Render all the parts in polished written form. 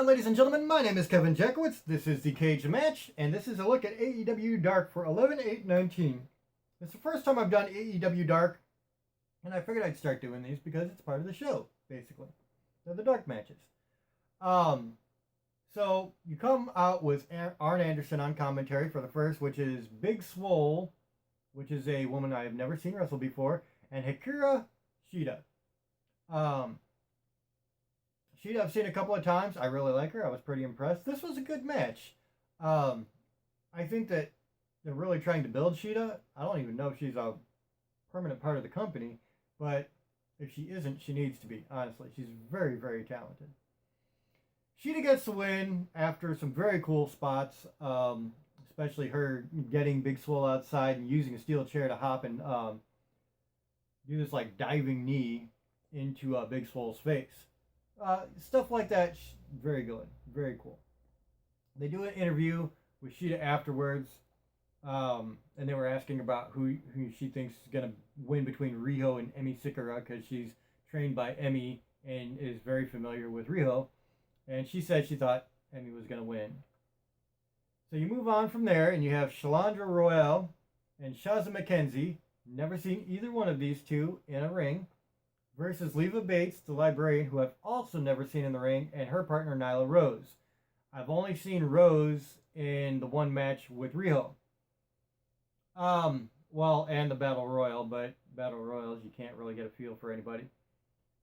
on, ladies and gentlemen? My name is Kevin Jackowitz. This is the Kaged match, and this is a look at AEW Dark for 11/8/19. It's the first time I've done AEW Dark, and I figured I'd start doing these because it's part of the show, basically. They're the Dark matches. So you come out with Arn Anderson on commentary for the first, which is Big Swole, which is a woman I have never seen wrestle before, and Hikaru Shida. Shida I've seen a couple of times. I really like her. I was pretty impressed. This was a good match. I think that they're really trying to build Shida. I don't even know if she's a permanent part of the company, but if she isn't, she needs to be, honestly. She's very, very talented. Shida gets the win after some very cool spots, especially her getting Big Swole outside and using a steel chair to hop and do this like diving knee into Big Swole's face. Stuff like that, very good, very cool. They do an interview with Shida afterwards, and they were asking about who she thinks is going to win between Riho and Emi Sakura, because she's trained by Emi and is very familiar with Riho. And she said she thought Emi was going to win. So you move on from there, and you have Shalandra Royale and Shazza McKenzie. Never seen either one of these two in a ring. Versus Leva Bates, the librarian, who I've also never seen in the ring, and her partner Nyla Rose. I've only seen Rose in the one match with Riho. Well, and the Battle Royal, but Battle Royals, you can't really get a feel for anybody.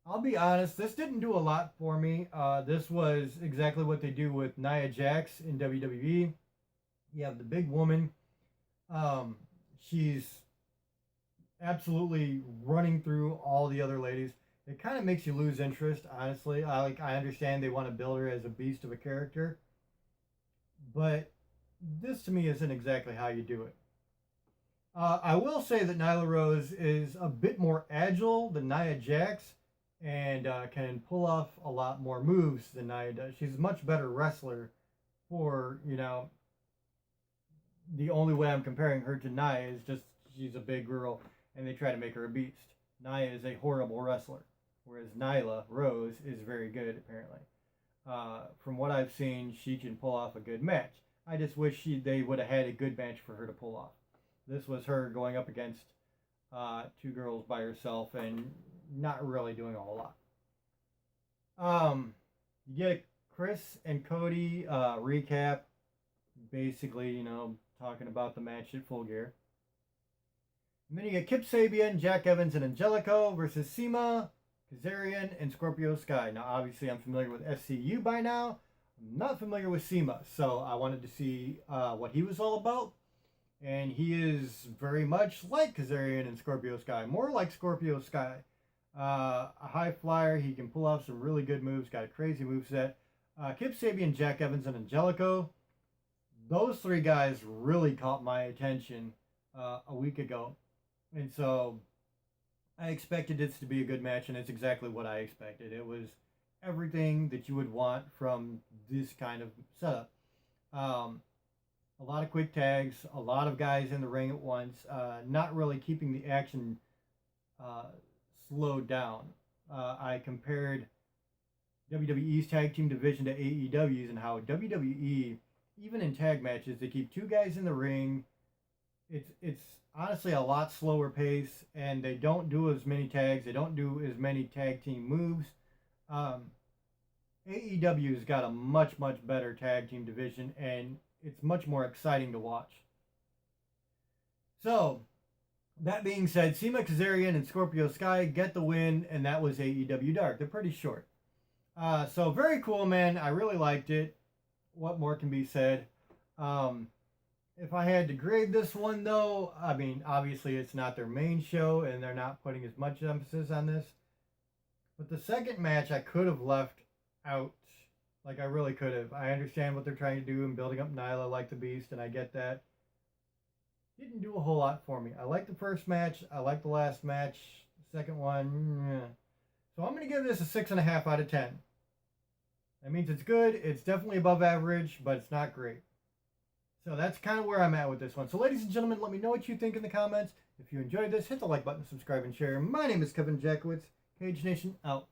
I'll be honest, this didn't do a lot for me. This was exactly what they do with Nia Jax in WWE. You have the big woman. She's absolutely running through all the other ladies. It kind of makes you lose interest, honestly. I understand they want to build her as a beast of a character, but this to me isn't exactly how you do it. I will say that Nyla Rose is a bit more agile than Nia Jax, and can pull off a lot more moves than Nia does. She's a much better wrestler for, the only way I'm comparing her to Nia is just she's a big girl and they try to make her a beast. Nia is a horrible wrestler, whereas Nyla Rose is very good, apparently. From what I've seen, she can pull off a good match. I just wish they would have had a good match for her to pull off. This was her going up against two girls by herself and not really doing a whole lot. You get a Chris and Cody recap, basically, talking about the match at Full Gear. And then you get Kip Sabian, Jack Evans, and Angelico versus Sema, Kazarian, and Scorpio Sky. Now, obviously, I'm familiar with SCU by now. I'm not familiar with Sema, so I wanted to see what he was all about. And he is very much like Kazarian and Scorpio Sky, more like Scorpio Sky. A high flyer, he can pull off some really good moves, got a crazy moveset. Kip Sabian, Jack Evans, and Angelico. Those three guys really caught my attention a week ago. And so I expected this to be a good match, and it's exactly what I expected. It was everything that you would want from this kind of setup. A lot of quick tags, a lot of guys in the ring at once, not really keeping the action slowed down. I compared WWE's tag team division to AEW's, and how WWE, even in tag matches, they keep two guys in the ring. It's honestly a lot slower pace, and they don't do as many tags. They don't do as many tag team moves. AEW's got a much, much better tag team division, and it's much more exciting to watch. So, that being said, Sema Kazarian and Scorpio Sky get the win, and that was AEW Dark. They're pretty short. So, very cool, man. I really liked it. What more can be said? If I had to grade this one, though, I mean, obviously it's not their main show, and they're not putting as much emphasis on this. But the second match I could have left out. Like, I really could have. I understand what they're trying to do in building up Nyla like the Beast, and I get that. Didn't do a whole lot for me. I like the first match. I like the last match. The second one, So I'm going to give this a 6.5 out of 10. That means it's good. It's definitely above average, but it's not great. So that's kind of where I'm at with this one. So ladies and gentlemen, let me know what you think in the comments. If you enjoyed this, hit the like button, subscribe, and share. My name is Kevin Jackowitz. Kaged Nation, out.